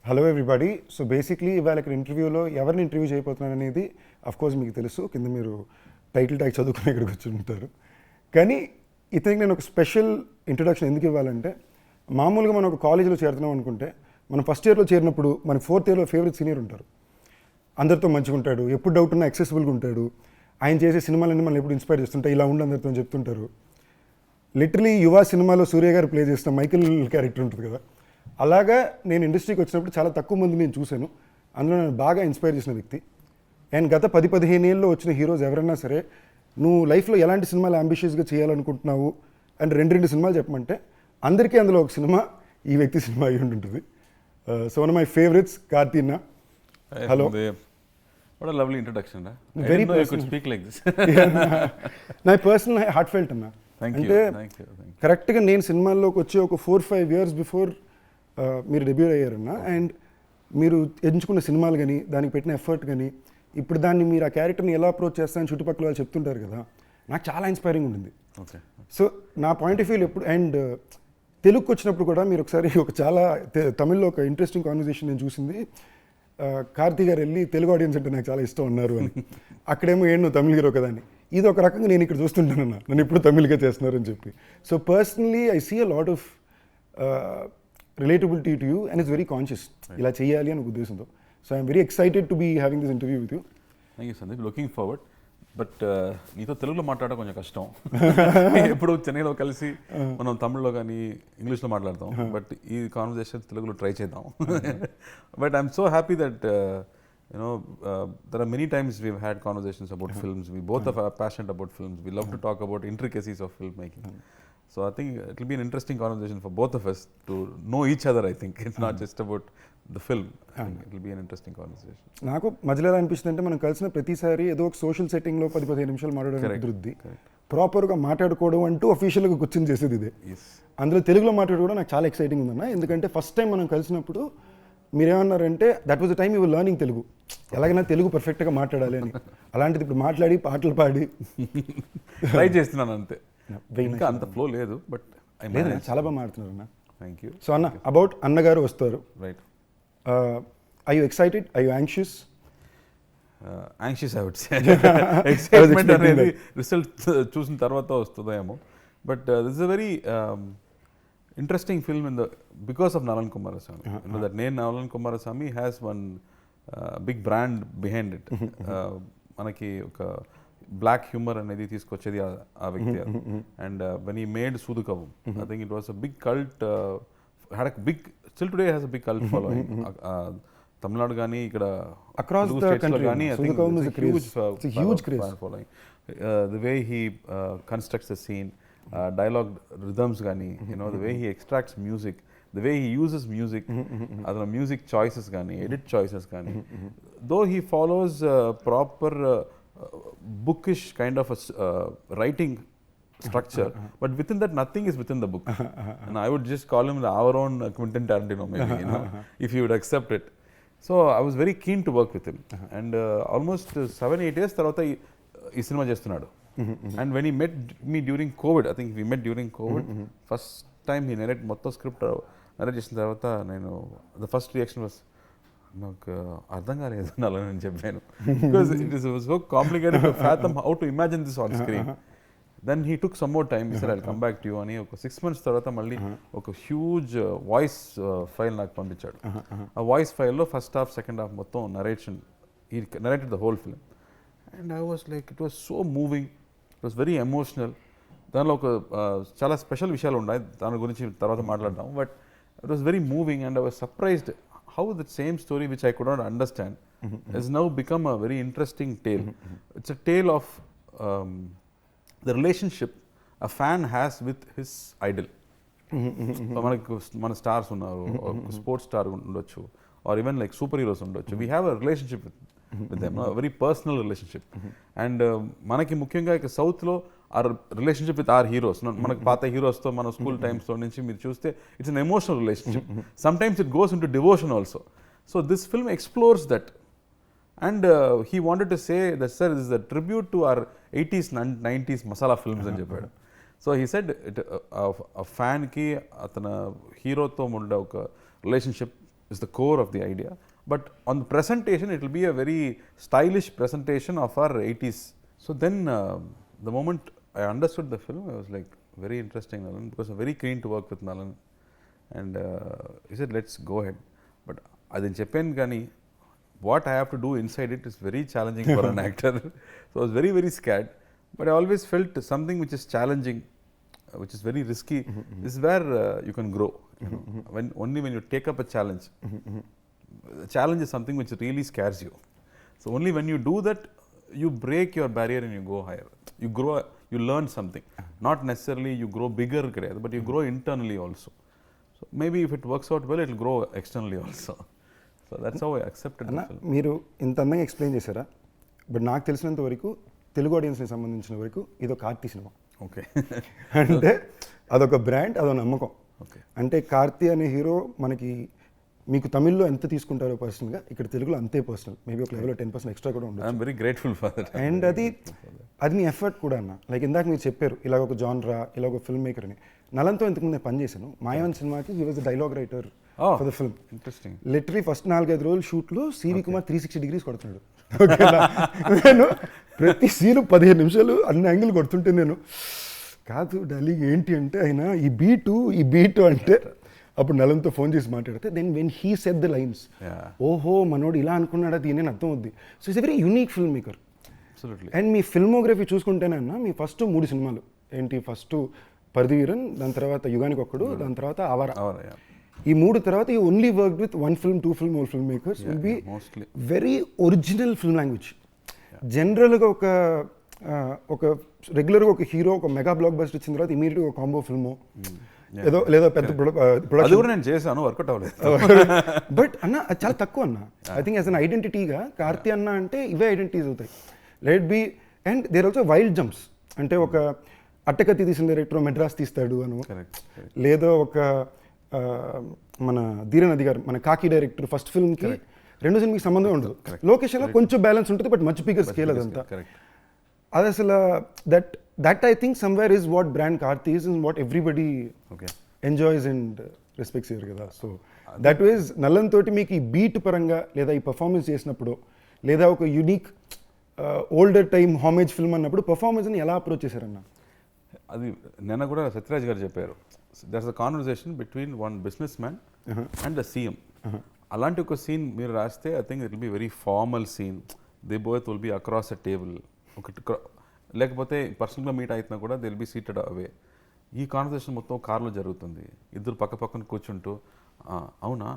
Hello everybody. So basically ఇవాళ ఇక్కడ ఇంటర్వ్యూలో ఎవరిని ఇంటర్వ్యూ చేయబోతున్నాను అనేది అఫ్కోర్స్ మీకు తెలుసు, కింద మీరు టైటిల్ ట్యాగ్ చదువుకుని ఇక్కడికి వచ్చి ఉంటారు. కానీ ఇతనికి నేను ఒక స్పెషల్ ఇంట్రొడక్షన్ ఎందుకు ఇవ్వాలంటే, మామూలుగా మనం ఒక కాలేజీలో చేరుతున్నాం అనుకుంటే, మనం ఫస్ట్ ఇయర్లో చేరినప్పుడు మనకి ఫోర్త్ ఇయర్లో ఫేవరెట్ సీనియర్ ఉంటారు. అందరితో మంచిగా ఉంటాడు, ఎప్పుడు డౌట్ ఉన్నా యాక్సెసిబుల్గా ఉంటాడు, ఆయన చేసే సినిమాలన్నీ మనం ఎప్పుడు ఇన్స్పైర్ చేస్తుంటాయి, ఇలా ఉండి అందరితో చెప్తుంటారు. లిటరలీ యువ సినిమాలో సూర్య గారు ప్లే చేసిన మైకిల్ క్యారెక్టర్ ఉంటుంది కదా, అలాగా నేను ఇండస్ట్రీకి వచ్చినప్పుడు చాలా తక్కువ మంది నేను చూశాను. అందులో నేను బాగా ఇన్స్పైర్ చేసిన వ్యక్తి. అండ్ గత 10-15 ఏళ్ళలో వచ్చిన హీరోస్ ఎవరైనా సరే, నువ్వు లైఫ్లో ఎలాంటి సినిమాలు అంబిషియస్గా చేయాలనుకుంటున్నావు అండ్ రెండు సినిమాలు చెప్పమంటే అందరికీ అందులో ఒక సినిమా ఈ వ్యక్తి సినిమా అయి ఉంటుంది. So one of my favourites Karthi అన్న. Hello. What a lovely introduction. Very personal. You could speak like this. నా పర్సనల్ హార్ట్ ఫెల్ట్ అన్న. అంటే కరెక్ట్గా నేను సినిమాల్లోకి వచ్చి ఒక 4-5 ఇయర్స్ బిఫోర్ మీరు డెబ్యూ అయ్యారన్న. అండ్ మీరు ఎంచుకున్న సినిమాలు కానీ, దానికి పెట్టిన ఎఫర్ట్ కానీ, ఇప్పుడు దాన్ని మీరు ఆ క్యారెక్టర్ని ఎలా అప్రోచ్ చేస్తారని చుట్టుపక్కల వాళ్ళు చెప్తుంటారు కదా, నాకు చాలా ఇన్స్పైరింగ్ ఉండింది. సో నా పాయింట్ ఆఫ్ వ్యూలో ఎప్పుడు, అండ్ తెలుగుకి వచ్చినప్పుడు కూడా మీరు ఒకసారి ఒక చాలా తమిళ్లో ఒక ఇంట్రెస్టింగ్ కాన్వర్సేషన్ నేను చూసింది. కార్తీ గారు వెళ్ళి తెలుగు ఆడియన్స్ అంటే నాకు చాలా ఇష్టం అన్నారు అని. అక్కడేమో ఏంటి నువ్వు తమిళ హీరో కదా అని. ఇది ఒక రకంగా నేను ఇక్కడ చూస్తుంటానన్నా, నన్ను ఇప్పుడు తమిళ్గా చేస్తున్నారని చెప్పి. So personally I see a lot of relatability to you and it's very conscious. ఇలా చేయాలి అనే ఉద్దేశంతో. So I'm very excited to be having this interview with you. Thank you Sandeep, looking forward. But నీతో తెలుగులో మాట్లాడడం కొంచెం కష్టం. ఎప్పుడు చెన్నైలో కలిసి మనం తమిళ్లో కానీ ఇంగ్లీష్లో మాట్లాడతాం, బట్ ఈ కాన్వర్జేషన్ తెలుగులో ట్రై చేద్దాం. But I'm so happy that there are many times we've had conversations about films. We both are passionate about films. We love to talk about intricacies of filmmaking. So I think it will be an interesting conversation for both of us to know each other. I think it's not just about the film. I think it will be an interesting conversation. నాకు మధ్యలో ఎలా అనిపిస్తుంది అంటే, మనం కలిసిన ప్రతిసారి ఏదో ఒక సోషల్ సెట్టింగ్లో 10-15 నిమిషాలు మాట్లాడడం కుదురుద్ది. ప్రాపర్గా మాట్లాడుకోవడం అంటూ అఫీషియల్గా కూర్చొని చేసేది ఇదే. అందులో తెలుగులో మాట్లాడుకోవడం నాకు చాలా ఎక్సైటింగ్ ఉందన్న. ఎందుకంటే ఫస్ట్ టైం మనం కలిసినప్పుడు మీరేమన్నారంటే, that was the time you were learning Telugu, ఎలాగైనా తెలుగు పర్ఫెక్ట్గా మాట్లాడాలి అని. అలాంటిది ఇప్పుడు మాట్లాడి పాటలు పాడి ట్రై చేస్తున్నాను అంతే. ఇంకా అంత ఫ్లో లేదు, బట్ చాలా బాగా మాట్లాడుతున్నారు అన్న. Thank you. సో అన్న, అబౌట్ అన్నగారు వస్తారు. Right. I you excited? I you anxious? Anxious I would say. Excitement అనేది రిజల్ట్ చూసిన తర్వాత వస్తుందేమో. But this is a very interesting film because of Nalan Kumarasamy. You know that name Nalan Kumarasamy has one big brand behind it. Manaki oka black humor anedi తీసుకొచ్చేది ఆ వ్యక్తి. And when he made Sudukavam, I think it was a big cult, had a big, still today has a big cult following. Tamil Nadu gaani ikkada across the country gaani, Sudukavam is a huge craze following. The way he constructs the scene, dialogue rhythms gaani, the way he extracts music, the way he uses music, adana music choices gaani, edit choices gaani, though he follows proper bookish kind of a writing structure, but within that nothing is within the book. And I would just call him our own Quentin Tarantino maybe, if he would accept it. So I was very keen to work with him. And almost 7-8 years tarvata ee cinema chestunnadu. And when he met me during COVID, I think we met during COVID, first time he narrated మొత్తం script narrate చేసిన తర్వాత నేను the first reaction was, నాకు అర్థం కాలేదు నలని అని చెప్పాను. Because it was so complicated to fathom how to imagine this on screen. Then he took some more time. He said, I'll come back to you అని ఒక 6 months తర్వాత మళ్ళీ ఒక హ్యూజ్ వాయిస్ ఫైల్ నాకు పంపించాడు. ఆ వాయిస్ ఫైల్లో first half second half మొత్తం narration, he narrated the whole film. And I was like, it was so moving. It was very emotional. దానిలో ఒక చాలా స్పెషల్ విషయాలు ఉన్నాయి, దాని గురించి తర్వాత మాట్లాడదాం. But it was very moving and I was surprised how the same story which I could not understand he's now become a very interesting tale. It's a tale of the relationship a fan has with his idol. మనకు మన stars ఉన్నారు, sports star ఉండొచ్చు, or even like super heroes ఉండొచ్చు. We have a relationship with them, a very personal relationship. And manaki mukyanga ik south lo our relationship with our heroes, manaku paata heroes tho mana school times lo nunchi meer chuste, it's an emotional relationship. Sometimes it goes into devotion also. So this film explores that. And he wanted to say that, sir, this is a tribute to our 80s and 90s masala films అని చెప్పాడు. So he said a fan ki atana hero tho unde oka relationship is the core of the idea. But on the presentation, it will be a very stylish presentation of our 80s. So then, the moment I understood the film, I was like, very interesting, Nalan, because I'm very keen to work with Nalan. And he said, let's go ahead. But adin cheppanu gani, what I have to do inside it is very challenging for an actor. So I was very, very scared. But I always felt something which is challenging, which is very risky, is where you can grow. You know? Only when you take up a challenge. The challenge is something which really scares you. So only when you do that, you break your barrier and you go higher. You grow, you learn something. Not necessarily you grow bigger, but you grow internally also. So maybe if it works out well, it will grow externally also. So that's how I accepted the film. మీరు ఇంత అందంగా explain చేశారా? But నాకు తెలిసినంత వరకు తెలుగు ఆడియన్స్ని సంబంధించిన వరకు ఇదొక కార్తీ సినిమా. ఓకే. అంటే అదొక బ్రాండ్, అదొక నమ్మకం. ఓకే. అంటే కార్తీ అనే హీరో మనకి మీకు తమిళ్లో ఎంత తీసుకుంటారో పర్సనల్గా, ఇక్కడ తెలుగులో అంతే పర్సనల్. మేబీ ఒక లెవెల్లో 10% ఎక్స్ట్రా కూడా ఉండదు. I'm very grateful for that. And అది మీ ఎఫర్ట్ కూడా అన్న. లైక్ ఇందాక మీరు చెప్పారు ఇలాగ ఒక జాన్రా, ఇలా ఒక ఫిల్మ్ మేకర్ అని. నలంతో ఇంతకుముందు నేను పనిచేశాను. మాయావన్ సినిమాకి he was the dialogue writer for the film. Interesting. Literally first 4-5 రోజులు షూట్లో సివి కుమార్ 360 degrees కొడుతున్నాడు. నేను ప్రతి సీను 15 నిమిషాలు అన్ని యాంగిల్ కొడుతుంటే నేను కాదు డార్లింగ్ ఏంటి అంటే ఆయన ఈ బీటు అంటే అప్పుడు నలంతో ఫోన్ చేసి మాట్లాడితే then when he said the lines, ఓహో మనోడు ఇలా అనుకున్నాడా దీని అని అర్థం అవుద్ది. So it's a very unique film maker. And మీ ఫిల్మోగ్రఫీ చూసుకుంటేనన్నా మీ ఫస్ట్ 3 సినిమాలు ఏంటి, ఫస్ట్ పరిధివీరన్, దాని తర్వాత యుగానికి ఒక్కడు, దాని తర్వాత ఆవారా. ఈ 3 తర్వాత you only work with 1 film, 2 film, all film makers will be very original film language. జనరల్గా ఒక రెగ్యులర్గా ఒక హీరో ఒక మెగా బ్లాక్ బస్టర్ ఇచ్చిన తర్వాత ఇమీడియట్గా ఒక కాంబో ఫిల్మో ఏదో లేదా పెద్ద ప్రొడక్షన్ నేను చేశాను, వర్కౌట్ అవ్వలేదు. బట్ అన్న అది చాలా తక్కువ అన్న. ఐ థింక్ యాజ్ అన్ ఐడెంటిటీగా కార్తీ అన్న అంటే ఇవే ఐడెంటిటీస్ అవుతాయి. Let be and there also wild jumps. అంటే ఒక అట్టకత్తి తీసిన డైరెక్టర్ మెడ్రాస్ తీస్తాడు అను, లేదా ఒక మన ధీరనది గారు మన కాకి డైరెక్టర్ ఫస్ట్ ఫిల్మ్కి 2 సినిమాకి సంబంధం ఉండదు. లొకేషన్లో కొంచెం బ్యాలెన్స్ ఉంటుంది, బట్ మచ్ బిగ్గర్ స్కేల్ అదంతా. అది అసలు that I think somewhere is what brand Karthi is and what everybody enjoys and respects year కదా. సో దట్ ఈజ్ నల్లన్ తోటి మీకు ఈ బీట్ పరంగా లేదా ఈ పర్ఫార్మెన్స్ చేసినప్పుడు లేదా ఒక యూనిక్ ఓల్డర్ టైమ్ హామేజ్ ఫిల్మ్ అన్నప్పుడు పర్ఫార్మెన్స్ని ఎలా అప్రోచ్ చేశారన్న? అది నిన్న కూడా సత్యరాజ్ గారు చెప్పారు, that's a conversation between one business man and the CM. అలాంటి ఒక సీన్ మీరు రాస్తే I think it will be very formal scene. They both will be across a table. లేకపోతే పర్సనల్గా మీట్ అవుతున్నా కూడా they will be seated away. ఈ conversation మొత్తం కార్లో జరుగుతుంది, ఇద్దరు పక్క పక్కన కూర్చుంటూ అవునా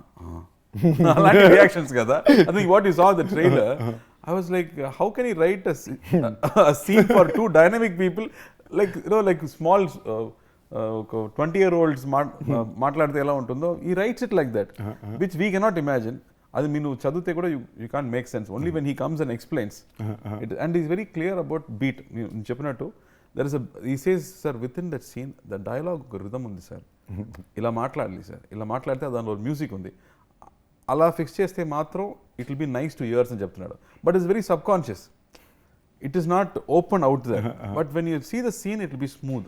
అలాంటి రియాక్షన్స్ కదా. I think what you saw the trailer, I was like, how can he write a scene for 2 dynamic people, like you know, like small 20-year-olds మాట్లాడితే ఎలా ఉంటుందో, he writes it like that, which we cannot imagine. అది మీరు చదివితే కూడా you can't make sense. Only when he comes and explains it, and he's very clear about beat. నేను చెప్పినట్టు there is he says, sir, within that scene the dialogue ఒక rhythm ఉంది sir, ఇలా మాట్లాడాలి సార్, ఇలా మాట్లాడితే దానిలో మ్యూజిక్ ఉంది, అలా ఫిక్స్ చేస్తే మాత్రం it will be nice to ears అని చెప్తున్నాడు. But it's very subconscious, it is not open out there. But when you see the scene it will be smooth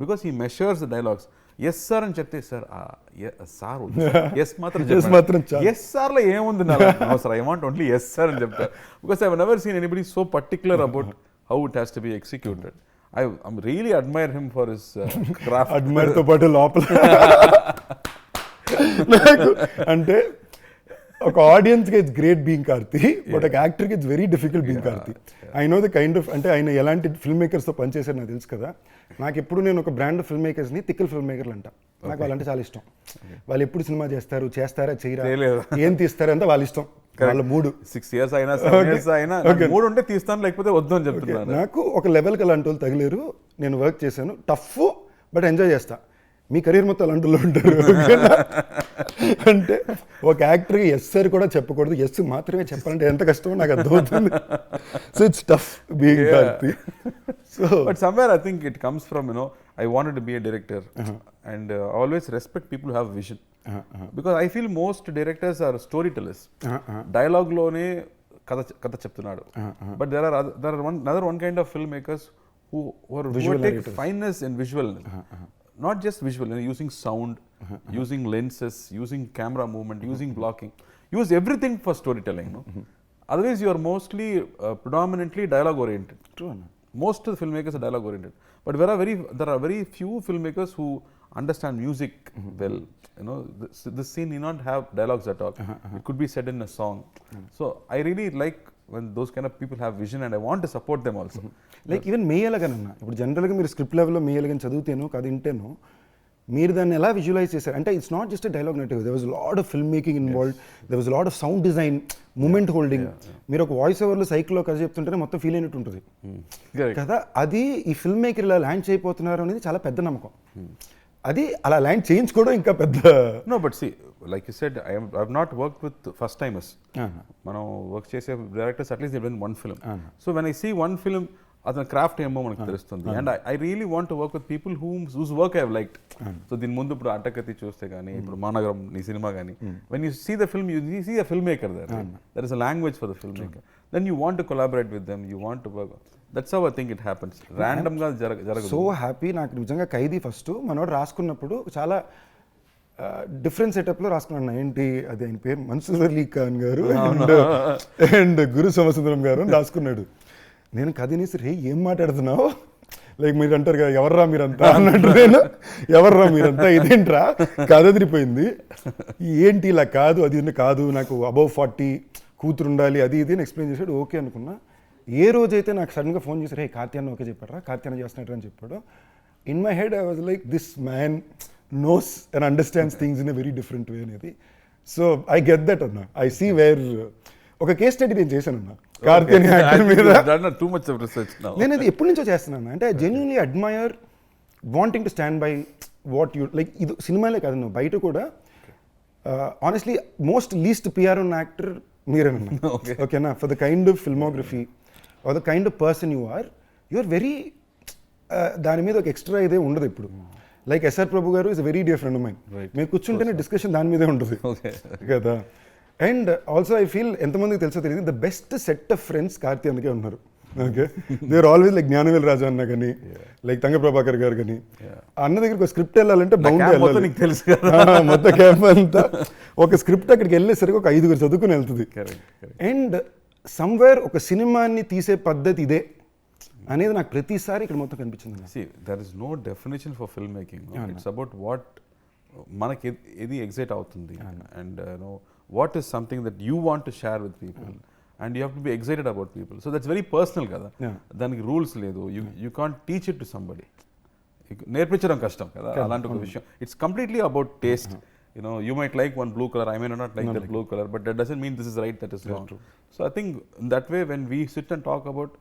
because he measures the dialogues. Yes sir అని చెప్తే sir sir yes మాత్రం yes సార్లో ఏముంది sir, I want only yes sir అని చెప్తారు. Because I never seen anybody so particular about how it has to be executed. I really admire him for his craft. Admire తో పాటు లోపల నాకు అంటే ఒక ఆడియన్స్కి it's great being Karthi, but ఒక యాక్టర్కి it's very difficult being Karthi. I know the kind of, అంటే ఆయన ఎలాంటి ఫిల్మ్ మేకర్స్తో పనిచేశారు నాకు తెలుసు కదా. నాకు ఎప్పుడు నేను ఒక బ్రాండ్ ఫిల్మ్ మేకర్స్ని తిక్కల్ ఫిల్మ్ మేకర్లు అంట. నాకు వాళ్ళంటే చాలా ఇష్టం. వాళ్ళు ఎప్పుడు సినిమా చేస్తారా చేయరా, ఏం తీస్తారంటే వాళ్ళ ఇష్టం, వాళ్ళ మూడు. 6 years అయినా 7 years అయినా మూడు ఉంటే తీస్తాను, లేకపోతే వద్దు అని చెప్తున్నాను. నాకు ఒక లెవెల్కి అలాంటి వాళ్ళు తగిలేరు. నేను వర్క్ చేశాను, టఫ్ బట్ ఎంజాయ్ చేస్తా. మీ కెరీర్ మొత్తం అలాంటిలో ఉంటారు. అంటే ఒక యాక్టర్కి ఎస్ సార్ కూడా చెప్పకూడదు, ఎస్ మాత్రమే చెప్పాలంటే ఎంత కష్టమో నాకు అర్థమవుతుంది. So it's tough being Karthi. So but somewhere I think it comes from I wanted to be a director and always respect people who have vision, because I feel most directors are storytellers. Dialogue lone katha cheptunadu, but there are another one kind of filmmakers who take fineness in visual. not just visual, using sound, using lenses, using camera movement, using blocking, use everything for storytelling. Otherwise you are mostly predominantly dialogue oriented. True. Most of the filmmakers are dialogue oriented, but there are very few filmmakers who understand music well. This scene need not have dialogues at all. It could be said in a song. So I really like when those kind of people have vision, and I want to support them also. Like even మేయలగానన్నా ఇప్పుడు జనరల్గా మీరు script లెవెల్లో మేయలగాని చదివితేనో కథ వింటేనో మీరు దాన్ని ఎలా visualise చేశారు అంటే it's not just dialogue net, there was lot of film making involved, there was lot of sound design, moment holding. మీరు ఒక వాయిస్ ఓవర్లో సైకిల్లో కథ చెప్తుంటేనే మొత్తం ఫీల్ అయినట్టు ఉంటుంది కదా. అది ఈ ఫిల్మ్ మేకర్ ఇలా ల్యాండ్ చేయబోతున్నారు అనేది చాలా పెద్ద నమ్మకం. అది అలా ల్యాండ్ చేయించుకోవడం ఇంకా పెద్ద. No, but see, like you said, I've not worked with first timers. మనం వర్క్ చేసే directors at least they done one film. So when I see one film అతని క్రాఫ్ట్ ఏమో మనకు తెలుస్తుంది. And I really want to work with people whose work I have liked. So దీని ముందు ఇప్పుడు అట్టకత్తి చూస్తే కానీ, ఇప్పుడు మానగరం నీ సినిమా కానీ, when you see the film, you see a film maker there is a language for the film maker. Then you want to collaborate with them, you want to work. That's how I think it happens. ర్యాండమ్గా జరగదు. So happy. నాకు నిజంగా ఖైదీ first మనోడు రాసుకున్నప్పుడు చాలా different సెటప్లో రాసుకున్నాను. ఏంటి అది ఆయన పేరు మన్సూర్ అలీ ఖాన్ గారు అండ్ గురు సోమసుందరం గారు అని రాసుకున్నాడు. నేను కథనేసి రే ఏం మాట్లాడుతున్నావు, లైక్ మీరు అంటారు కదా ఎవర్రా మీరంతా అన్నట్టు. నేను ఎవర్రా మీరంతా, ఇదేంట్రా కథ అదిరిపోయింది, ఏంటి ఇలా కాదు అది కాదు, నాకు అబౌవ్ 40 కూతురు ఉండాలి అది ఇది అని ఎక్స్ప్లెయిన్ చేశాడు. ఓకే అనుకున్నా. ఏ రోజైతే నాకు సడన్గా ఫోన్ చేశారు, రే కార్తీ అన్న ఓకే చెప్పారా, కార్తీ అన్న చేస్తున్నట్టు అని చెప్పాడు. In my head I was like this man knows and understands things in a very different way అనేది. సో ఐ గెట్ దట్ అన్న. ఐ సీ వేర్ ఒక కేస్ స్టడీ నేను చేశాను అన్న కార్తీ అని యాక్టర్ మీద. Too much of research now. నేను అది ఎప్పటి నుంచో చేస్తున్నాను. అంటే I genuinely admire wanting to stand by what you like. ఇది సినిమాలే కాదు, నువ్వు బయట కూడా ఆనెస్ట్లీ మోస్ట్ లీస్ట్ పిఆర్ ఉన్న యాక్టర్ మీరేనన్నా. ఓకేనా, for the kind of filmography or the kind of person you are very దాని మీద ఒక ఎక్స్ట్రా ఇదే ఉండదు ఇప్పుడు. Like SR Prabhu garu is very dear friend of mine. మీరు కూర్చుంటేనే డిస్కషన్ దాని మీదే ఉంటుంది కదా. అండ్ ఆల్సో ఐ ఫీల్ ఎంతమందికి తెలుసో తెలియదు, the best set of friends Karthi అందుకే ఉన్నారు. Okay, they are always like Gnanavel Raja అన్న కానీ, లైక్ తంగ ప్రభాకర్ గారు కానీ. అన్న దగ్గరికి ఒక స్క్రిప్ట్ వెళ్ళాలంటే బౌండ్ తెలుసు మొత్తం క్యాంప్ అంతా ఒక స్క్రిప్ట్ అక్కడికి వెళ్ళేసరికి ఒక 5 చదువుకుని వెళ్తుంది. అండ్ సమ్వేర్ ఒక సినిమాని తీసే పద్ధతి ఇదే అనేది నాకు ప్రతిసారి ఇక్కడ మొత్తం కనిపించింది. See, there is no definition for filmmaking. It's about what మనకి ఏది ఎగ్జైట్ అవుతుంది, and what is something that you want to share with people, and you have to be excited about people. So that's very personal కదా. దానికి rules లేదు. You can't teach it to somebody. నేర్పించడం కష్టం కదా అలాంటి ఒక విషయం. It's completely about taste. You might like one blue color, I may not like that blue color, but that doesn't mean this is right, that is wrong. So I think in that way when we sit and talk about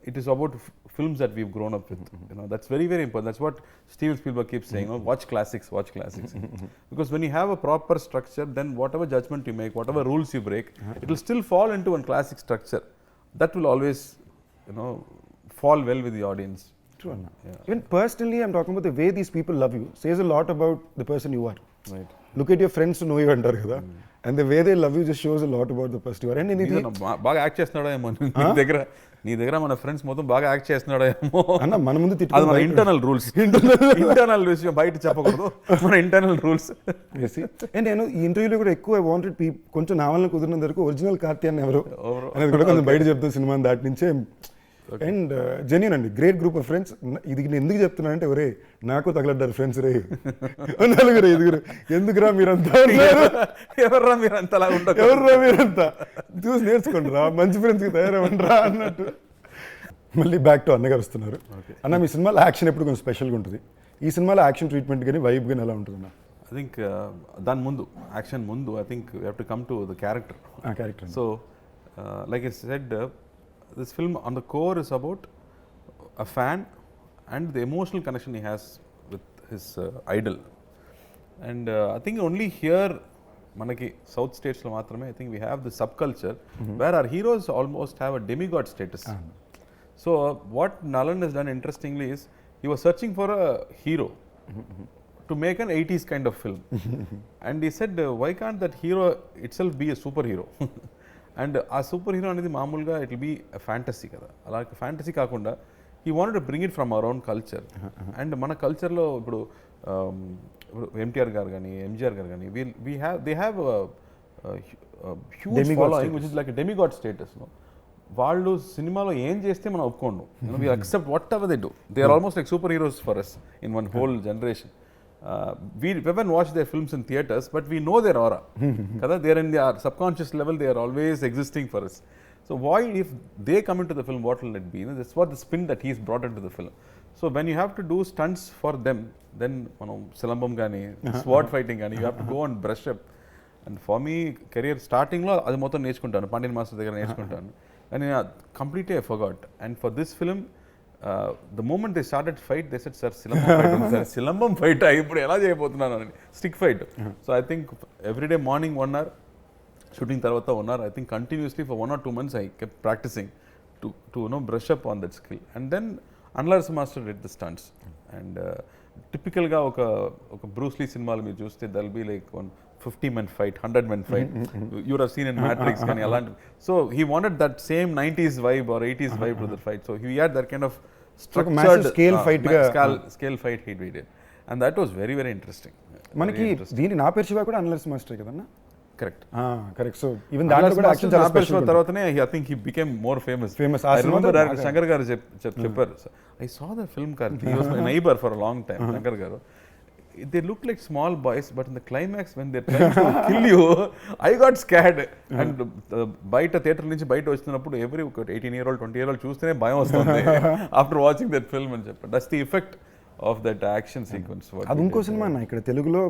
it is about films that we've grown up with. That's very, very important. That's what Steven Spielberg keeps saying, watch classics. Because when you have a proper structure, then whatever judgment you make, whatever rules you break, it will still fall into one classic structure. That will always fall well with the audience. True. Even personally, I'm talking about the way these people love you says a lot about the person you are. Right. Look at your friends to know you అంటారు కదా. And the way they love you just shows a lot about the person you are. And బాగా act చేస్తున్నాడో ఏమో నీ దగ్గర మన friends మొత్తం బాగా యాక్ట్ చేస్తున్నాడో ఏమో అన్న. మన ముందు అది మన ఇంటర్నల్ రూల్స్. ఇంటర్నల్ విషయం బయట చెప్పకూడదు, మన ఇంటర్నల్ రూల్స్. అండ్ నేను ఈ ఇంటర్వ్యూలో కూడా ఎక్కువ వాంటెడ్ కొంచెం నా వల్ల కుదిరినంత వరకు ఒరిజినల్ కార్తీ అని ఎవరు అనేది కూడా కొంచెం బయట చెప్తాను సినిమా దాటి నుంచే. అండ్ జెన్యూన్ అండి, గ్రేట్ గ్రూప్ ఆఫ్ ఫ్రెండ్స్. ఇది నేను ఎందుకు చెప్తున్నా అంటే ఒరే నాకు తగలడ్డారు ఫ్రెండ్స్ రే 4-5 ఎందుకురా మీరంతా, ఎవర్రా మీరంతా ఎవర్రా మీరంతా చూసి నేర్చుకోండి రా, మంచి ఫ్రెండ్స్కి తయారవ్వండిరా అన్నట్టు. మళ్ళీ బ్యాక్ టు అన్నగారు వస్తున్నారు. అన్న మీ సినిమాలో యాక్షన్ ఎప్పుడు కొంచెం స్పెషల్గా ఉంటుంది. ఈ సినిమాలో యాక్షన్ ట్రీట్మెంట్ కానీ వైబ్ కానీ ఎలా ఉంటుంది అన్న? ఐ థింక్ దాని ముందు యాక్షన్ ముందు I think you have to come to the character. So like I said, this film on the core is about a fan and the emotional connection he has with his idol. And I think only here manaki south states lo maatrame I think we have the subculture where our heroes almost have a demigod status. So what Nalan has done interestingly is he was searching for a hero to make an 80s kind of film. And he said, why can't that hero itself be a superhero? And ఆ super hero అనేది మామూలుగా it will be fantasy కదా. అలాగే fantasy కాకుండా he wanted to bring it from our own culture. And మన కల్చర్లో ఇప్పుడు ఎన్టీఆర్ గారు కానీ ఎంజీఆర్ గారు కానీ they have a huge Demigod following status. which is like a demigod status. వాళ్ళు సినిమాలో ఏం చేస్తే మనం ఒప్పుకోండు. We accept whatever they do. They are almost like superheroes for us in one whole generation. We haven't watched their films in theaters, but we know their aura. Kada, they are in their subconscious level, they are always existing for us. So why, if they come into the film, what will it be? That's what the spin that he's brought into the film. So when you have to do stunts for them, then silambam gani, sword fighting gani, you have to go and brush up. And for me, career starting lo adi mottham nechukuntanu, Pandian master daggara nechukuntanu. And completely I forgot. And for this film, the moment they started fight, they said, sir, silambam fight ఉంది sir, silambam fight ఇప్పుడు ఎలా చేయబోతున్నాను అని, stick fight. So I think everyday morning 1 hour, shooting తర్వాత 1 hour, I think continuously for 1 or 2 months I kept practicing to brush up on that skill. And then Anl Arasu master did the stunts. And typicalగా ఒక Bruce Lee సినిమాలు మీరు చూస్తే there'll be like 50-man fight, 100-man fight. You would have seen in Matrix కానీ అలాంటి. So he wanted that same 90s vibe or 80s vibe to the fight. So he had that kind of structured scale fight he did. And that was very, very interesting. మనకి దీని నా పేరు శివ కూడా Anl Arasu master కదన్నా. Correct. So even దాంట్లో కూడా action చాలా special. తర్వాతనే I think he became more famous. I remember director Shankar గారు చెప్పారు, I saw the film Karthi, he was my neighbour for a long time. Shankar గారు, they look like small boys, but in the climax when they're trying to kill you, I got scared. And బయట theatre నుంచి బయట వచ్చినప్పుడు every 18-year-old 20-year-old చూస్తేనే భయం వస్తుంది after watching that film అని చెప్పారు. That's the effect of that action sequence. అది ఇంకో సినిమా అన్న, ఇక్కడ తెలుగులో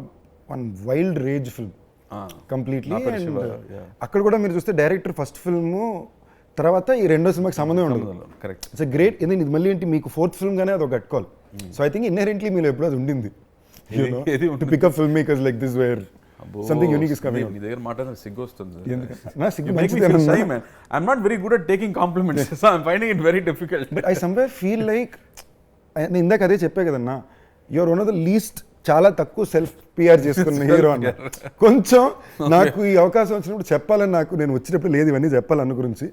one wild rage film completely. And అక్కడ కూడా మీరు చూస్తే డైరెక్టర్ ఫస్ట్ ఫిల్మ్ తర్వాత ఈ రెండో సినిమాకి సంబంధం ఉండదు. కరెక్ట్. It's great. ఇది మళ్ళీ ఏంటి మీకు 4th ఫిల్మ్ గానే అది ఒక కట్టుకోవాలి. సో ఐ థింక్ ఇన్హెరెంట్లీ మీరు ఎప్పుడు అది ఉండింది. To pick up filmmakers like this where something unique is coming. మీ దగ్గర మాట్లాడిన సిగ్గు వస్తుంది. నా సిగ్గు మంచిదే. I'm not very good at taking compliments, so I'm finding it very difficult. But I somewhere feel like, నేను ఇందాక అదే చెప్పే కదన్నా, you're one of the least, చాలా తక్కువ సెల్ఫ్ పిఆర్ చేసుకున్న హీరో అన్న. కొంచెం నాకు ఈ అవకాశం వచ్చినప్పుడు చెప్పాలని, నాకు నేను వచ్చినప్పుడు లేదు ఇవన్నీ చెప్పాలన్న గురించి.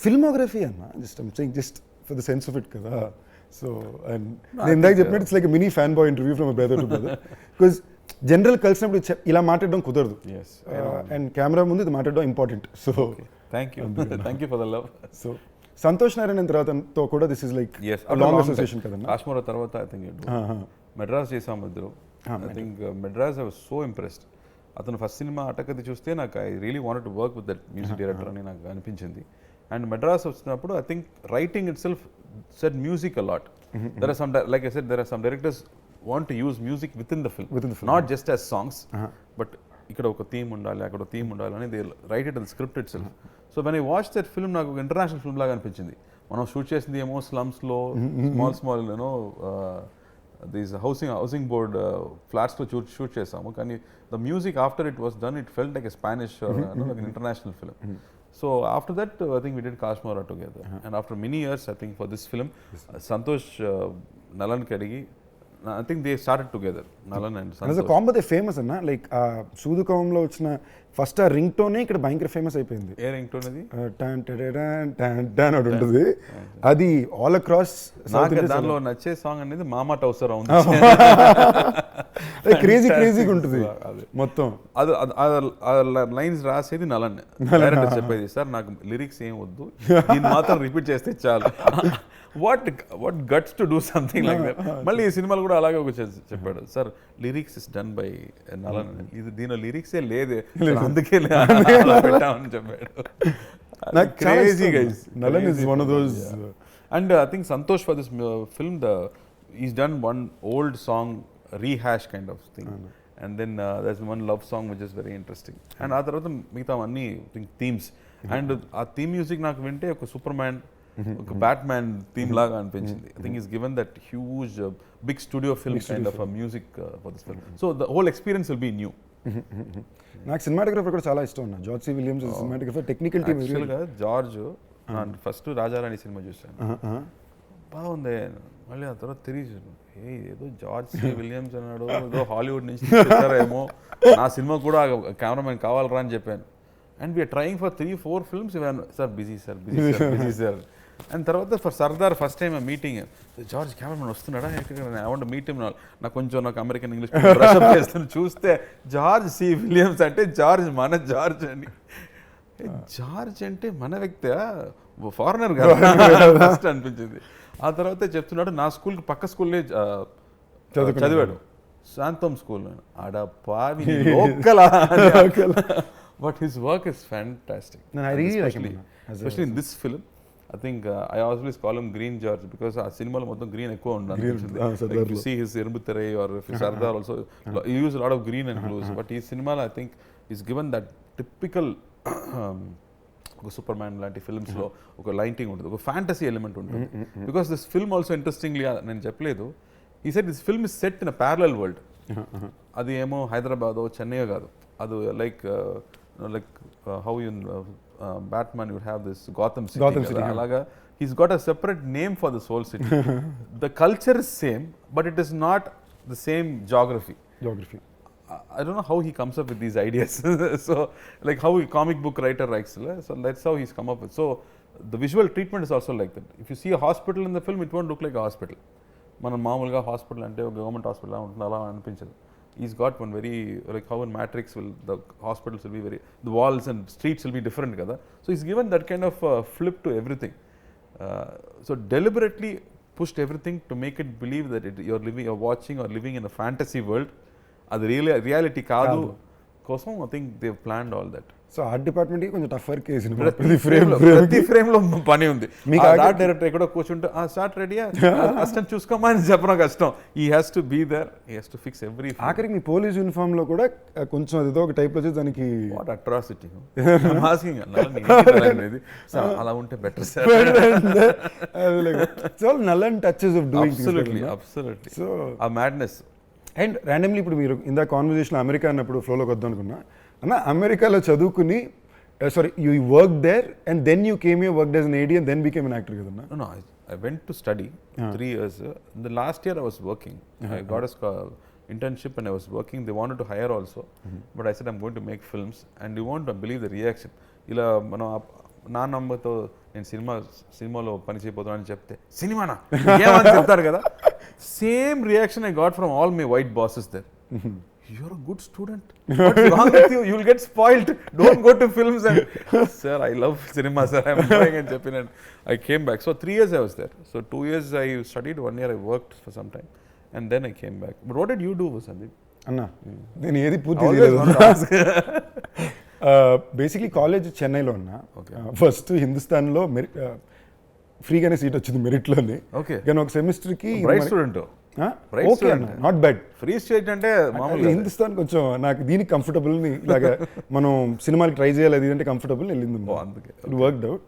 ఫిల్మోగ్రఫీ అన్న just for the sense of it కదా. సో అండ్ నేను ఇందాక చెప్పినట్టు it's like mini fan boy interview from brother to brother. Because general కలిసినప్పుడు ఇలా మాట్లాడడం కుదరదు, అండ్ కెమెరా ముందు ఇది మాట్లాడడం important. So thank you for the love. So Santhosh Narayanan తర్వాతతో కూడా this is like long association కదన్నా. కాశ్మీర్ తర్వాత ఐ థింక్ మెడ్రాస్ చేసాము ఇద్దరు. I think Madras I was so impressed. అతను ఫస్ట్ సినిమా అటకది చూస్తే నాకు I really wanted to work with that music director అని నాకు అనిపించింది. అండ్ మెడ్రాస్ వచ్చినప్పుడు I think writing itself said music a lot. There are some, like I said, there are some directors want to use music within the film, not just as songs, but ఇక్కడ ఒక theme ఉండాలి, అక్కడ ఒక theme ఉండాలి అని they write it in the script itself. So when I watched that film, నాకు ఒక international film లాగా అనిపించింది. మనం షూట్ చేసింది ఏమో స్లమ్స్లో, స్మాల్ దీస్ హౌసింగ్ బోర్డ్ ఫ్లాట్స్లో షూట్ చేసాము, కానీ the music after it was done, it felt like a Spanish like an international film. So after that, I think we did Kashmira together. And after many years, I think for this film, Santhosh, Nalan kadigi, I think they started together, Nalan and Santhosh. As a combo, they famous anna, like Sudukamlo వచ్చిన first ఆ ring టోనే ఇక్కడ భయంకర famous అయిపోయింది. ఏ ring tone అది? Tan ఒకటి ఉంటుంది, అది all across. దానిలో నచ్చే సాంగ్ అనేది మామా టౌసర్ ఉంది, క్రేజీగా ఉంటుంది మొత్తం. అది లైన్స్ రాసేది నలన్, డైరెక్టర్ చెప్పేది, సార్ నాకు లిరిక్స్ ఏం వద్దు, దీన్ని మాత్రం రిపీట్ చేస్తే చాలు. What guts to do something like that. మళ్ళీ ఈ సినిమాలు కూడా అలాగే ఒక చెప్పాడు, sir lyrics is done by Nalan, ఇది దీనిలో లిరిక్సే లేదే, అందుకే పెట్టామని చెప్పాడు. Crazy guys. Nalan is one of those. And I think Santhosh for this film, he's done one old song rehash kind of thing. And then there's one love song which is very interesting. And ఆ తర్వాత మిగతా అన్ని themes. And ఆ theme music నాకు వింటే ఒక super man, ఒక bat man theme లాగా అనిపించింది. I think he's given that huge big studio film kind of a music for this film. So the whole experience will be new. నాకు cinematographer కూడా చాలా ఇష్టం ఉన్నా, George C Williams cinematographer. Technical team యాక్చువల్గా George first Raja Rani cinema చూశాను, బాగుంది. మళ్ళీ ఆ తర్వాత తిరిగి ఏదో జార్జ్ సి విలియమ్స్ అన్నాడు, ఏదో హాలీవుడ్ నుంచి తీసుకొచ్చారేమో, నా సినిమా కూడా కెమెరామెన్ కావాలరా అని చెప్పాను. And we are trying for 3-4 films, sir busy sir. And తర్వాత for Sardar first time meeting George cameraman వస్తున్నాడా ఐ వాంట్ మీట్ హిమ్. నాకు అమెరికన్ ఇంగ్లీష్ బ్రషప్ చేస్తాను. చూస్తే జార్జ్ సి విలియమ్స్ అంటే జార్జ్ మన జార్జ్ అని. జార్జ్ అంటే మన వ్యక్తి, ఫారినర్ కదా ఫస్ట్ అనిపించింది. ఆ తర్వాత చెప్తున్నాడు నా స్కూల్కి పక్క స్కూల్లో చదివాడు, శాంతం స్కూల్. ఆడ పావి local, but his work is fantastic, especially in this film. I think I always call him Green George because ఆ సినిమాలో మొత్తం గ్రీన్ ఎక్కువ ఉండాలి. Like you see his Erbuthare or Sardar also, he used a lot of green and blues. But ఈ సినిమాలో I think he's given that typical ఒక super man లాంటి ఫిల్మ్స్లో ఒక లైటింగ్ ఉంటుంది, ఒక ఫ్యాంటసీ ఎలిమెంట్ ఉంటుంది. Because this film also interestingly, నేను చెప్పలేదు, ఈ set this film is set in a parallel world. అది ఏమో హైదరాబాదో చెన్నైయో కాదు, అది like how in Batman you would have this Gotham City. Alaga he's got a separate name for this whole city. The culture is same, but it is not the same geography. I don't know how he comes up with these ideas. So like how a comic book writer writes, so that's how he's come up with. So the visual treatment is also like that. If you see a hospital in the film, it won't look like a hospital. మనం మామూలుగా hospital అంటే government hospital ఉంటుంది అలా అనిపించదు. He's got one very, like how in Matrix the hospitals will be very, the walls and streets will be different kada. So he's given that kind of flip to everything. So deliberately pushed everything to make it believe that you're watching or living in a fantasy world. Adi really reality kaadu kosam I think they've planned all that. So art department కొంచెం టఫర్ case, ప్రతి frame లో పని ఉంది. మీకు art director ఎక్కడో కూర్చుంటే start రెడీయా assistant చూసుకోమా అని చెప్పడం కష్టం. He has to be there, he has to fix every. ఆఖరికి మీ పోలీస్ యూనిఫామ్ లో కూడా కొంచెం ఏదో ఒక టైప్ లో దానికి వాట్ అట్రాసిటీ మాస్కింగ్ అలా ఉంటే better sir. So Nalan touches of doing absolutely so ఆ మ్యాడ్నెస్. అండ్ ర్యాండమ్లీ ఇప్పుడు మీరు ఇందా కాన్వర్జేషన్ అమెరికా అన్నప్పుడు ఫ్లోలోకి వద్దాం అనుకున్నా అన్న, అమెరికాలో చదువుకుని sorry you work there and then you came you work as an AD and then became an actor కదన్నా? No, I went to study 3 years. In the last year I was working. I got a internship and I was working. They wanted to hire also, but I said I'm going to make films, and you won't believe the reaction. ఇలా మనం నా నంబర్తో నేను సినిమాలో పని చేయబోతున్నాను చెప్తే సినిమానా ఏమని చెప్తారు కదా, same reaction I got from all my white bosses there. You're a good student. What's wrong with you? You'll get spoiled. Don't go to films. And sir, I love cinema, sir. I'm going and jumping. And I came back. So 3 years I was there. So 2 years I studied, 1 year I worked for some time, and then I came back. But what did you do, Sundeep? Anna, నేను ఏది పూర్తి చేయలేదు. Basically college చెన్నైలో ఉన్నా. First హిందుస్థాన్లో ఫ్రీగానే seat వచ్చింది మెరిట్లోనే. కానీ ఒక సెమిస్టర్కి బ్రైట్ స్టూడెంట్. ఓకే అన్న, నాట్ బ్యాడ్. ఫ్రీ స్టేట్ అంటే హిందుస్థాన్ కొంచెం నాకు దీనికి కంఫర్టబుల్, ఇలాగా మనం సినిమాకి ట్రై చేయాలి అది అంటే కంఫర్టబుల్ వెళ్ళింది. It worked out.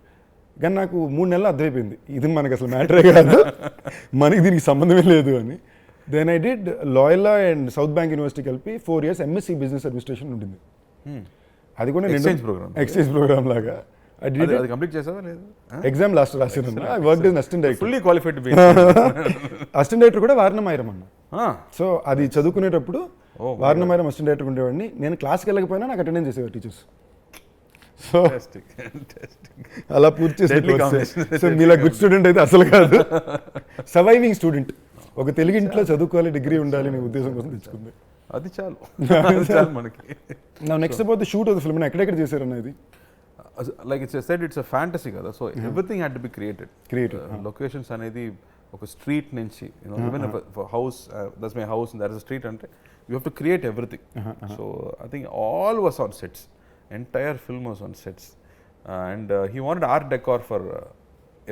కానీ నాకు 3 నెలలు అర్థమైపోయింది ఇది మనకు అసలు మ్యాటరే కాదు, మనకి దీనికి సంబంధమే లేదు అని. Then I did Loyola and South Bank University కలిపి 4 years ఎంఎస్సీ బిజినెస్ అడ్మినిస్ట్రేషన్ ఉంటుంది. అది కూడా ఎక్స్చేంజ్ ప్రోగ్రామ్ లాగా. కంప్లీట్ చేసావా లేదు? ఎగ్జామ్ లాస్ట్ రాసాను. I worked as assistant director. Fully qualified assistant director కూడా వారణమైరం అన్న. సో అది చదువుకునేటప్పుడు వారణమైరం అసిస్టెంట్ డైరెక్టర్ ఉండేవాడిని. నేను క్లాస్కి వెళ్ళకపోయినా నాకు అటెండెన్స్ చేసేవారు టీచర్స్. సో అలా పూర్తి చేసి సో మీలా గుడ్ స్టూడెంట్ అయితే అసలు కాదు, సర్వైవింగ్ స్టూడెంట్. ఒక తెలుగు ఇంట్లో చదువుకోవాలి, డిగ్రీ ఉండాలి అనే ఉద్దేశం కోసం తెచ్చుకుంది. అది చాలు మనకి. నా next about the shoot of the film ఎక్కడెక్కడ చేశారన్న ఇది? Like it's said, it's a fantasy kada, so everything had to be created. Locations anedi oka street nunchi, even if a house, that's my house and there is a street ante you have to create everything. So I think all was on sets, entire film was on sets, and he wanted art decor for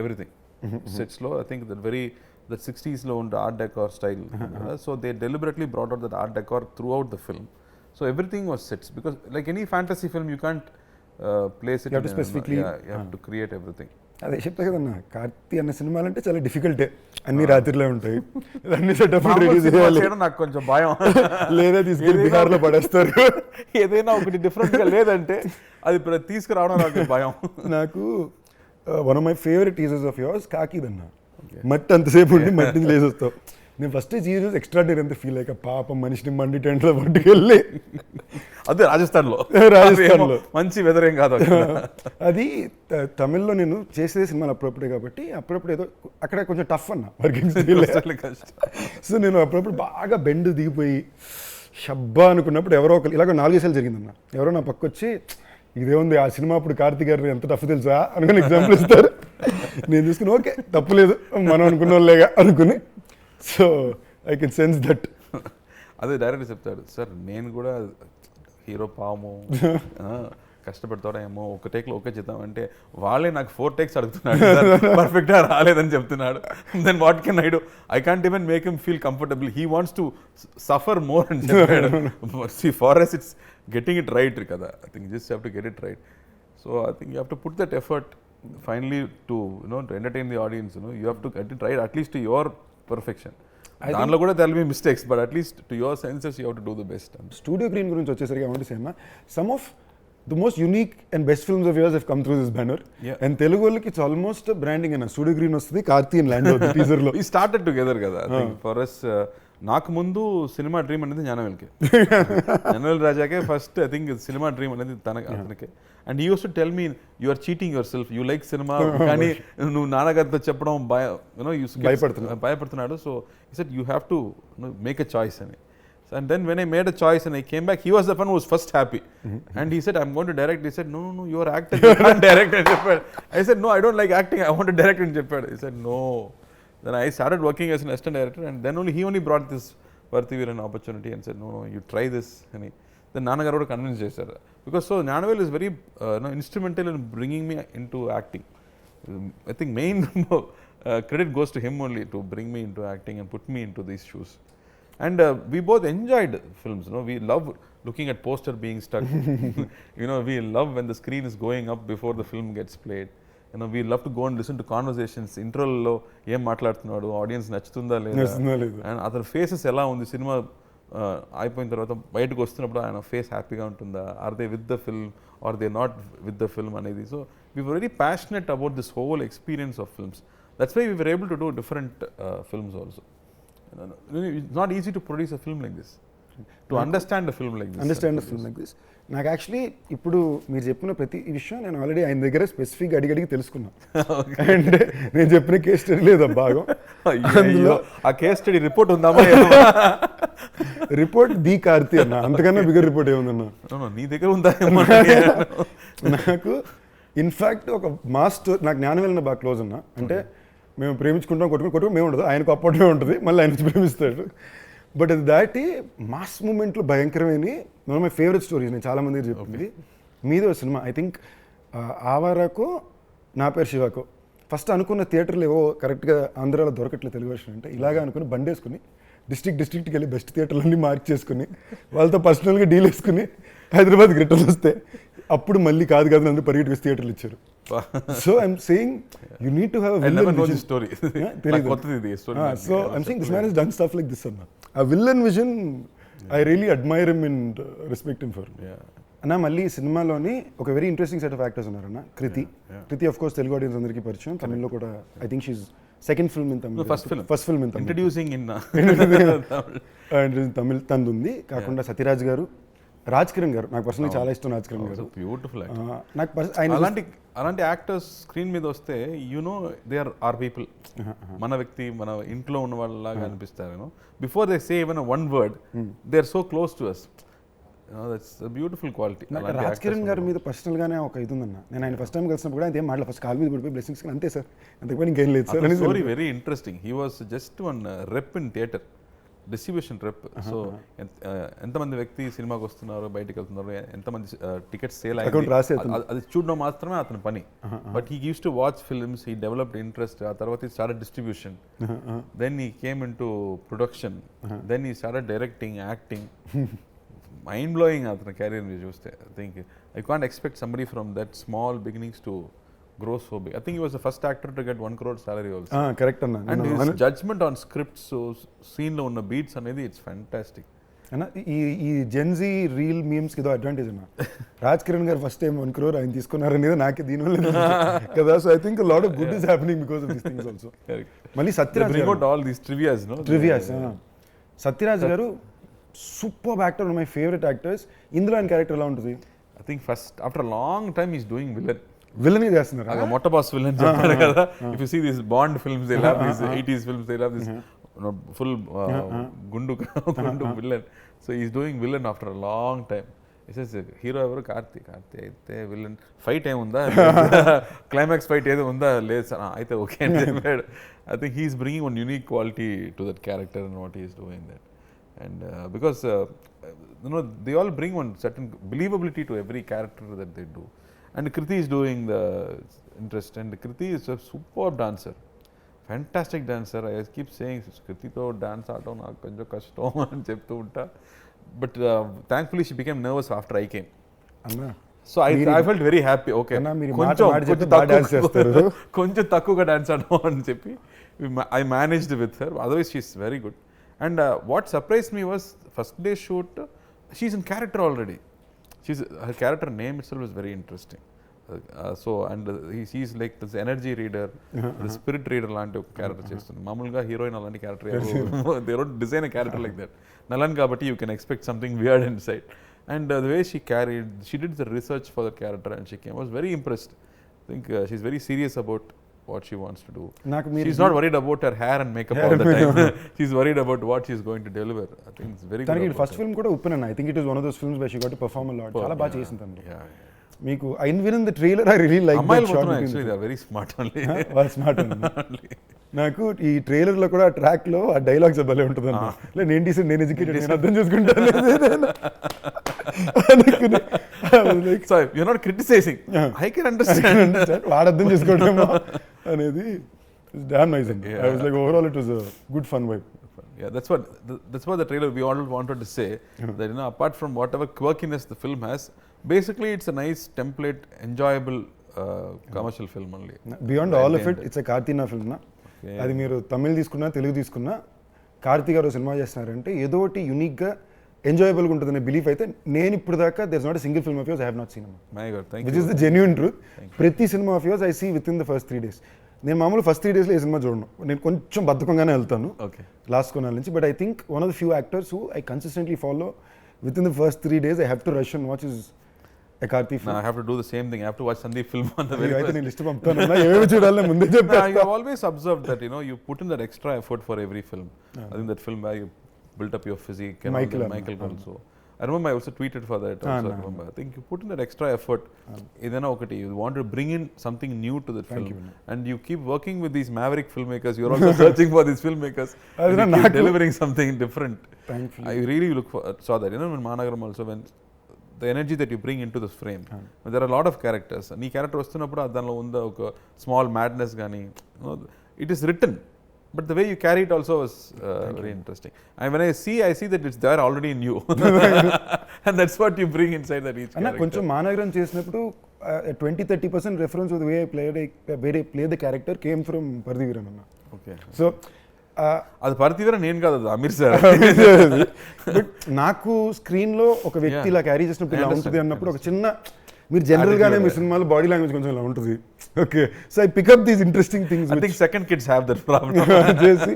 everything. Sets lo I think that 60s lo und art decor style. So they deliberately brought out that art decor throughout the film. So everything was sets, because like any fantasy film you can't place it. You have to specifically, you have to create everything. అదే చెప్తా కదన్నా, కార్తీ అన్న సినిమాలు అంటే చాలా డిఫికల్టే. అన్ని రాత్రిలో ఉంటాయి, అన్ని సెటప్ రెడీ చేయాలి. నాకు కొంచెం భయం, లేదా తీసుకెళ్ళి బిహార్లో పడేస్తారు. ఏదైనా ఒకటి డిఫరెంట్గా లేదంటే అది తీసుకురావడం నాకు భయం. నాకు one of my favourite teasers of yours కాకిదన్న. మట్టి అంతసేపు ఉండి మట్టిని లేసొస్తావు. నేను ఫస్ట్ జీరోస్ ఎక్స్ట్రాడినరీ అంతా ఫీల్ అయ్యాక పాపం మనిషిని మండి టెంట్లో పట్టుకెళ్ళి అదే రాజస్థాన్లో మంచి వెదర్ ఏం కాదు అది తమిళ్లో నేను చేసే సినిమాలు అప్పుడప్పుడే కాబట్టి అప్పుడప్పుడు ఏదో అక్కడ కొంచెం టఫ్ అన్న వర్కింగ్. సో నేను అప్పుడప్పుడు బాగా బెండ్ దిగిపోయి షబ్బా అనుకున్నప్పుడు ఎవరో ఒకరు ఇలాగ 4 సార్లు జరిగిందన్న, ఎవరో నా పక్క వచ్చి ఇదే ఉంది ఆ సినిమా అప్పుడు కార్తీ గారు ఎంత టఫ్ తెలుసా అనుకుని ఎగ్జాంపుల్ ఇస్తారు. నేను తీసుకుని ఓకే తప్పులేదు మనం అనుకున్న వాళ్ళేగా అనుకుని. So I can sense that. అదే డైరెక్ట్ చెప్తాడు, సార్ నేను కూడా హీరో పాము కష్టపడతాడేమో ఒక టేక్లో ఓకే చేద్దామంటే వాళ్ళే నాకు 4 టేక్స్ అడుగుతున్నాడు, పర్ఫెక్ట్గా రాలేదని చెప్తున్నాడు. Then what can I do? I can't even make him feel comfortable. He wants to suffer more అని చెప్పాడు. So far as it's getting it right kada. I think you just have to get it right. So I think you have to put that effort finally to to entertain the audience. You have to get it right at least to your perfection. దానిలో కూడా there will be mistakes, but at least to your senses you have to do the best. Studio Green గురించి వచ్చేసరికి I want to say some of the most unique and best films of yours have come through this banner. And Telugu వాళ్ళకి it's almost branding అన్న. Studio Green వస్తుంది, Karthi and land అవుతుంది teaser లో. We started together కదా. I think for us నాకు ముందు సినిమా dream అనేది జ్ఞానవేల్కి, జ్ఞానవేల్ రాజాకే ఫస్ట్ ఐ థింక్ సినిమా డ్రీమ్ అనేది అతనికి. And he use to tell me you are cheating your self, you like సినిమా కానీ నువ్వు నాన్నగారితో చెప్పడం భయపడుతున్నాడు. So he said you have to make a choice అని. And then when I made a choice and I came back, he was the one who was first happy. And he said, I'm going to direct. He said, no, you are actor, you can't direct. I said, no, I don't like acting, I want to direct. He said, no. Then I started working as an assistant director, and then he only brought this Parthiviran opportunity and said, no, you try this. And then Annagaru convinced chesaru. Because so Gnanavel is very instrumental in bringing me into acting. I think main credit goes to him only to bring me into acting and put me into these shoes. And we both enjoyed films. We love looking at poster being stuck. We love when the screen is going up before the film gets played. We love to go and listen to conversations. Intro lo em maatladutunnadu, audience nachutunda ledha, and other faces ela undi cinema ayipoyin tarvata bayataku vastunnappudu ayana face happy ga untunda, are they with the film or they not with the film anedi. So we were very passionate about this whole experience of films. That's why we were able to do different films also. It's not easy to produce a film like this, to understand a film like this. నాకు actually ఇప్పుడు మీరు చెప్పిన ప్రతి విషయం నేను already ఆయన దగ్గర స్పెసిఫిక్గా అడిగి తెలుసుకున్నా. అండ్ నేను చెప్పిన కేస్ స్టడీ లేదా భాగం అందులో ఆ కేస్ స్టడీ రిపోర్ట్ ఉందామా? రిపోర్ట్ ది కార్తీ అన్న, అంతకన్నా బిగ్గర్ రిపోర్ట్ ఏముందన్నా నీ దగ్గర ఉందా? నాకు ఇన్ఫ్యాక్ట్ ఒక మాస్టర్ నాకు జ్ఞానవేలన బాగా క్లోజ్ అన్న. అంటే మేము ప్రేమించుకుంటాం, కొట్టుకుని మేము ఉండదు, ఆయనకు అప్పట్లో ఉంటుంది, మళ్ళీ ఆయన ప్రేమిస్తాడు. బట్ అది దాటి మాస్ మూమెంట్లో భయంకరమైన one of my favourite stories నేను చాలామంది చెప్పింది మీద సినిమా. ఐ థింక్ ఆవారాకో నా పేరు శివాకో ఫస్ట్ అనుకున్న థియేటర్లు ఏవో కరెక్ట్గా ఆంధ్రాలో దొరకట్లేదు తెలుగు వర్షన్ అంటే, ఇలాగా అనుకుని బండి వేసుకుని డిస్ట్రిక్ట్కి వెళ్ళి బెస్ట్ థియేటర్లన్నీ మార్క్ చేసుకుని వాళ్ళతో పర్సనల్గా డీల్ వేసుకుని హైదరాబాద్కి రిటర్న్ వస్తే అప్పుడు మళ్ళీ కాదు అందరూ పరిగెట్టుకు థియేటర్లు ఇచ్చారు. So I'm saying you need to have a villain. I never know this story. So I'm saying this man has done stuff like this. A villain vision, I really admire him and respect him for. అన్న మళ్ళీ సినిమాలోని ఒక very interesting set of actors ఉన్నారన్న. Krithi of course Telugu audience అందరికీ పరిచయం, తమిళ్లో కూడా I think she's second film in Tamil, first film in Tamil, introducing in Tamil తందుంది. కాకుండా సత్యరాజ్ గారు, రాజ్-కిరణ్ గారు నాకు పర్సనలీ చాలా ఇష్టం. రాజ్-కిరణ్ గారు బ్యూటిఫుల్. నాకు అలాంటి యాక్టర్స్ స్క్రీన్ మీద వస్తే దే ఆర్ పీపుల్, మన వ్యక్తి, మన ఇంట్లో ఉన్న వాళ్ళలాగా అనిపిస్తారు. Before they say even one word they are so close to us. That's a beautiful quality. Rajkiran గారి మీద పర్సనల్గానే ఒక ఇది ఉందన్న. నేను ఆయన ఫస్ట్ టైం కలిసినప్పుడు కూడా ఆయన మాటలు ఫస్ట్ కాల్ మీద పడిపోయి బ్లెస్సింగ్స్ అంతే సార్, అంతకుపోయి ఇంకేం లేదు sir. Story very interesting. He was just one rep in theatre, distribution rep. So ఎంతమంది వ్యక్తి సినిమాకి వస్తున్నారు, బయటకు వెళ్తున్నారు, ఎంతమంది టికెట్స్ సేల్ అయ్యాయి అది చూడడం మాత్రమే అతని పని. But he use to watch films, he developed interest. ఆ తర్వాత he started distribution, then he came in to production, then he started directing, acting. Mind blowing అతని కెరీర్ మీరు చూస్తే. I think I can't expect somebody from that small beginnings to grow so big. I think he was the first actor to get 1 crore salary also. Correct anna. And his judgment on scripts, so scene lo unna beats anedi, it's fantastic. అన్న ఈ Gen Z reel మీమ్స్కి ఏదో advantage అన్న. రాజ్ కిరణ్ గారు first time 1 crore ఆయన తీసుకున్నారు అనేది నాకే దీనివల్ల కదా. So I think lot of good is happening because of these things also. మళ్ళీ trivias Sathyaraj garu super actor, my favourite actors. ఇందులో ఆయన క్యారెక్టర్ ఎలా ఉంటుంది? I think first after long time is doing villain చేస్తున్నారు. మొట్ట బాస్ విలన్ చెప్తారు కదా. If you see this Bond films, they love this 80s films, they love this full gundu villain. So he's doing villain after a long time. He says hero evaru Karthi aithe villain fight em unda, climax fight edo unda లేదు sir అయితే okay అని చెప్పాడు. I think he's bringing one unique quality to that character and what he is doing that. And because they all bring one certain believability to every character that they do. And Kriti is doing the interest, and Kriti is a superb dancer, fantastic dancer. I keep saying Kriti to dance aadam naaku konjam kashtam ani cheptu unta, but thankfully she became nervous after I came. Anna, so I felt very happy. Okay, Anna meer konjam dance chestaru, konjam takkuga dance aadam ani cheppi I managed with her. Otherwise she is very good. And what surprised me was first day shoot she's in character already. Her character name itself is very interesting. So and he's like this energy reader, the spirit reader లాంటి ఒక character చేస్తుంది. మామూలుగా heroine అలాంటి character they don't design a character like that. Nalan కాబట్టి you can expect something weird inside. And the way she did the research for the character and she came, I was very impressed. I think she's very serious about what she wants to do. She's not worried about her hair and makeup all the time. She's worried about what she's going to deliver. I think it's very good. Thank you. First film kuda uppana. I think it was one of those films where she got to perform a lot. Chala baga chesinది tanu. Yeah. Meeku I win in the trailer I really like that shot. Actually they are very smart only. Well smart only. నాకు ఈ trailer లో కూడా track లో ఆ dialogues భలే ఉంటుంది అన్న. లే నేను డీసెంట్, నేను ఎడ్యుకేటెడ్, నేను అర్థం చేసుకుంటాను అనుకుని. So you're not criticizing. I can understand. వాడు అర్థం చేసుకోవడమో అనేది డామ్ నైస్ అండి. I was like overall it was a good fun vibe. Yeah, that's what the trailer we all wanted to say, that apart from whatever quirkiness the film has, basically it's a nice template, enjoyable commercial film only. Beyond all of it, it's a Karthina film na. అది మీరు తమిళ్ తీసుకున్నా తెలుగు తీసుకున్నా కార్తీ గారు cinema చేస్తున్నారంటే ఏదో ఒకటి యూనిక్గా ఎంజాయబుల్గా ఉంటుందనే బిలీఫ్ అయితే నేను ఇప్పుడు దాకా there is not a single film of yours I have not seen. My god, thank you. Which is the genuine truth. ప్రతి సినిమా of yours I see within the first 3 days. నేను మామూలు ఫస్ట్ 3 daysలో ఏ cinema చూడను, నేను కొంచెం బద్ధకంగానే వెళ్తాను last కొనాల నుంచి. But I think one of the few actors who I consistently follow with in the first 3 days. I have to rush and watch is a Karthi film. No, I have to do the same thing. I have to watch Sundeep film on the very first. I list పంపుతాను ఏమేమి చూడాలని ముందే చెప్పా. I have always observed that you put in that extra effort for every film. I think that film where you built up your physique and Michael also. I remember I also tweeted for that also. I remember. I think you put in that extra effort. Idana okati, you want to bring in something new to the film. And you keep working with these maverick filmmakers. You're also searching for these filmmakers. And you keep delivering something different. Thankfully. I really saw that. When Annagaru also, when the energy that you bring into this frame. There are a lot of characters. Nee character vastunappudu adanlo unda oka small madness gaani, it is written, but the way you carry it also is very interesting. And when I see that it's there already in you. And that's what you bring inside that each character. కొంచెం మానగరం చేసినప్పుడు 20-30% reference with the way I play the character came from Parivallal anna. Okay. So అది పర్తివీర నేను కాదు, అది Aamir sir. But నాకు స్క్రీన్లో ఒక వ్యక్తి ఇలా క్యారీ చేసినప్పుడు ఇలా ఉంటుంది అన్నప్పుడు ఒక చిన్న, మీరు జనరల్గానే మీ సినిమాలో బాడీ లాంగ్వేజ్ కొంచెం ఇలా ఉంటుంది. Okay, so I pick up these interesting things. I think second kids have that problem చేసి.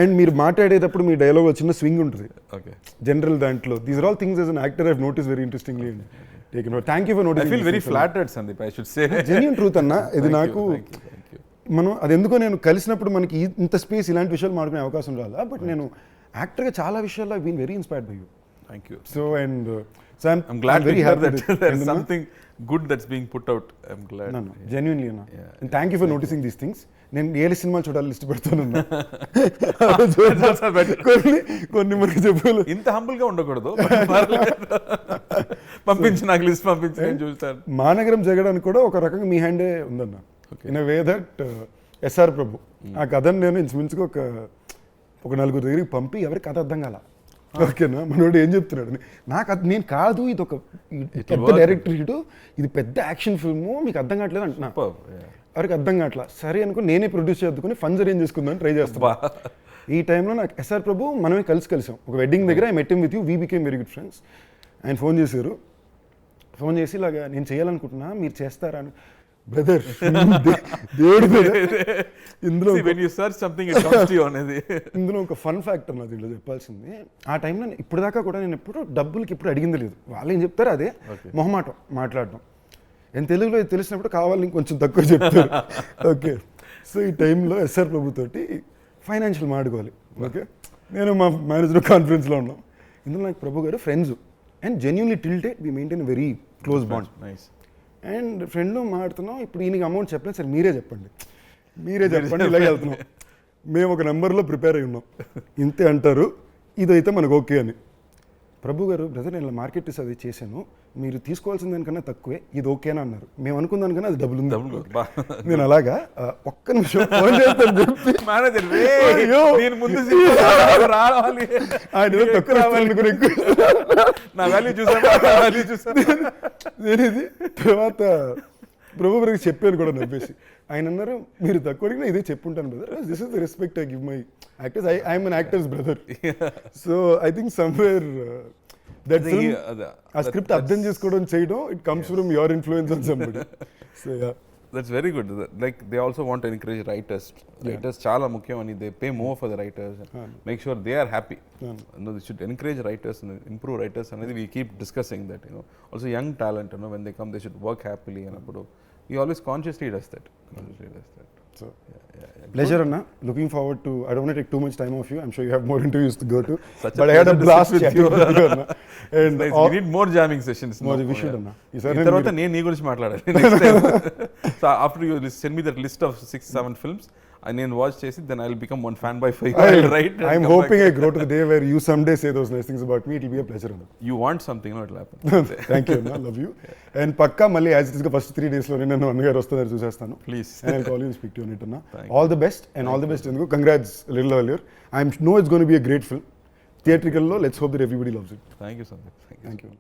అండ్ మీరు మాట్లాడేటప్పుడు మీ డైలాగ్ చిన్న స్వింగ్ ఉంటుంది. ఓకే, జనరల్ దాంట్లో these are all things as an actor I have notice very interestingly. Thank you for noticing. I feel very flattered Sandeep, I should say. Genuine truth అన్న ఇది. నాకు మనం అది ఎందుకో నేను కలిసినప్పుడు మనకి ఇంత స్పేస్ ఇలాంటి విషయాలు మాట్లాడుకునే అవకాశం రాలా. బట్ నేను యాక్టర్గా చాలా విషయాల్లో I been very inspired by you. Thank you. So and so I'm glad very happy that there is something good that's being put out. I'm glad. Genuinely అన్న. And thank you for noticing these things. నేను ఏ సినిమాలు చూడాలి ఇష్టపడుతాను. కొన్ని మనకి చెప్పాలి. ఇంత హంబుల్ గా ఉండకూడదు. పంపించి నాకు లిస్ట్ పంపించి నేను చూస్తాను. మానగరం జగడానికి కూడా ఒక రకంగా మీ హ్యాండే ఉందన్న. In a way that SR Prabhu ఆ కథను నేను ఇంచుమించుగా ఒక 4 దగ్గరికి పంపి ఎవరికి కథ అర్థం కాల. ఓకేనా, మనోడు ఏం చెప్తున్నాడు, నాకు అది నేను కాదు, ఇది ఒక పెద్ద డైరెక్టర్ ఇటు, ఇది పెద్ద యాక్షన్ ఫిల్ము, మీకు అర్థం కావట్లేదు అంటున్నా. ఎవరికి అర్థం కావట్లా. సరే అనుకో నేనే ప్రొడ్యూస్ చేద్దుకుని ఫండ్స్ అరేంజ్ చేసుకుందామని ట్రై చేస్తా. ఈ టైంలో నాకు ఎస్ఆర్ ప్రభు మనమే కలిసాం ఒక వెడ్డింగ్ దగ్గర I met him with you we became very good friends. ఆయన ఫోన్ చేసి ఇలాగా నేను చేయాలనుకుంటున్నా మీరు చేస్తారా అని. బ్రదర్ దేవుడి ఇందులో ఇందులో ఒక ఫన్ ఫ్యాక్టర్ నా దీంట్లో చెప్పాల్సింది. ఆ టైంలో ఇప్పుడు దాకా కూడా నేను డబ్బులకి ఎప్పుడు అడిగింది లేదు. వాళ్ళు ఏం చెప్తారు అదే మొహమాటం మాట్లాడడం. నేను తెలుగులో తెలిసినప్పుడు కావాలని కొంచెం తక్కువ చెప్తారు. ఓకే, సో ఈ టైంలో ఎస్ఆర్ ప్రభుతోటి ఫైనాన్షియల్ మాట్లాడుకోవాలి. ఓకే, నేను మా మేనేజర్ కాన్ఫరెన్స్లో ఉన్నాం. ఇందులో నాకు ప్రభు గారు friends and genuinely till date we maintain very close bond. And ఫ్రెండ్లో మాట్లాడుతున్నాం. ఇప్పుడు ఈయనకి అమౌంట్ చెప్పలేదు, సరే మీరే చెప్పండి ఇలాగే వెళ్తున్నాం. మేము ఒక నెంబర్లో ప్రిపేర్ అయి ఉన్నాం. ఇంతే అంటారు, ఇదైతే మనకు ఓకే అని. ప్రభు గారు బ్రదర్ నేను మార్కెట్ అది చేశాను, మీరు తీసుకోవాల్సిన దానికన్నా తక్కువే, ఇది ఓకేనా అన్నారు. మేము అనుకున్న దానికన్నా అది డబుల్ ఉంది. నేను అలాగా ఒక్క నిమిషం ఫోన్ చేస్తాను చెప్పి నేను ఇది తర్వాత ప్రభు గారికి చెప్పాను కూడా నవ్వేసి. ఆయన అన్నారు మీరు తక్కువ అడిగినా ఇదే చెప్పుంటాను brother, this is the respect I give my actors, I'm an actors brother. So I think somewhere that ఆ స్క్రిప్ట్ అర్థం చేసుకోవడం చేయడం it comes from your influence on somebody. So yeah, that's very good. Like they also want to encourage writers. Writers చాలా ముఖ్యం అని they pay more for the writers and make sure they are happy. They should encourage writers and improve writers అనేది we keep discussing that, also young talent, when they come they should work happily అన్నప్పుడు he always consciously does that. So pleasure Anna, looking forward to, I don't want to take too much time of you, I'm sure you have more interviews to go to, but I had a blast with you Anna. And nice. We need more jamming sessions. We should Anna. తర్వాత నేను నీ గురించి మాట్లాడాలి next time. So after you send me that list of 6-7 films and then watch chesi, then I'll become one fanboy for you. I'll write. I'm hoping I grow to the day where you someday say those nice things about me. It'll be a pleasure Anna. You want something, no, it'll happen. Thank you Anna, love you. And pakka malli as it is first 3 days lo nenu Annagaru Vostaru chusestanu. Please. And I'll call you and speak to you on it Anna. All the best and all the best Anna. Congrats a little earlier. I know it's going to be a great film. Theatrical lo, let's hope that everybody loves it. Thank you Santhosh. Thank you.